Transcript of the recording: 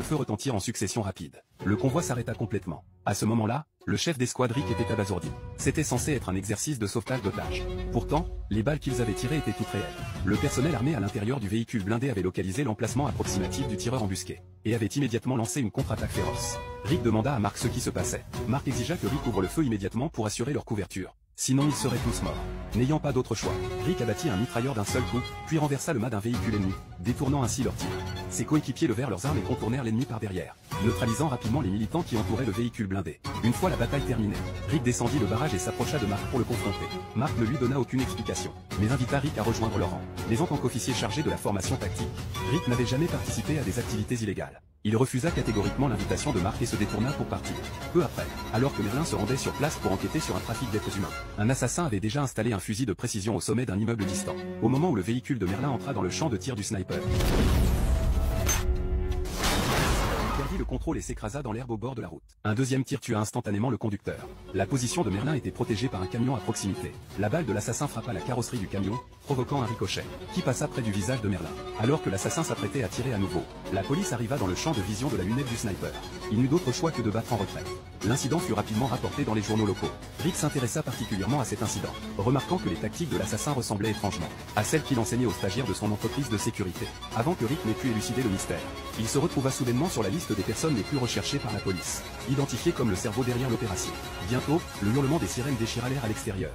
feu retentirent en succession rapide. Le convoi s'arrêta complètement. À ce moment-là, le chef d'escouade Rick était abasourdi. C'était censé être un exercice de sauvetage d'otages. Pourtant, les balles qu'ils avaient tirées étaient toutes réelles. Le personnel armé à l'intérieur du véhicule blindé avait localisé l'emplacement approximatif du tireur embusqué, et avait immédiatement lancé une contre-attaque féroce. Rick demanda à Mark ce qui se passait. Mark exigea que Rick ouvre le feu immédiatement pour assurer leur couverture. Sinon ils seraient tous morts. N'ayant pas d'autre choix, Rick abattit un mitrailleur d'un seul coup, puis renversa le mât d'un véhicule ennemi, détournant ainsi leur tir. Ses coéquipiers levèrent leurs armes et contournèrent l'ennemi par derrière, neutralisant rapidement les militants qui entouraient le véhicule blindé. Une fois la bataille terminée, Rick descendit le barrage et s'approcha de Mark pour le confronter. Mark ne lui donna aucune explication, mais invita Rick à rejoindre leur rang. Mais en tant qu'officier chargé de la formation tactique, Rick n'avait jamais participé à des activités illégales. Il refusa catégoriquement l'invitation de Mark et se détourna pour partir. Peu après, alors que Merlin se rendait sur place pour enquêter sur un trafic d'êtres humains, un assassin avait déjà installé un fusil de précision au sommet d'un immeuble distant, au moment où le véhicule de Merlin entra dans le champ de tir du sniper. Il perdit le contrôle et s'écrasa dans l'herbe au bord de la route. Un deuxième tir tua instantanément le conducteur. La position de Merlin était protégée par un camion à proximité. La balle de l'assassin frappa la carrosserie du camion, provoquant un ricochet, qui passa près du visage de Merlin. Alors que l'assassin s'apprêtait à tirer à nouveau, la police arriva dans le champ de vision de la lunette du sniper. Il n'eut d'autre choix que de battre en retraite. L'incident fut rapidement rapporté dans les journaux locaux. Rick s'intéressa particulièrement à cet incident, remarquant que les tactiques de l'assassin ressemblaient étrangement à celles qu'il enseignait aux stagiaires de son entreprise de sécurité. Avant que Rick n'ait pu élucider le mystère, il se retrouva soudainement sur la liste des personnes les plus recherchées par la police, identifié comme le cerveau derrière l'opération. Bientôt, le hurlement des sirènes déchira l'air à l'extérieur.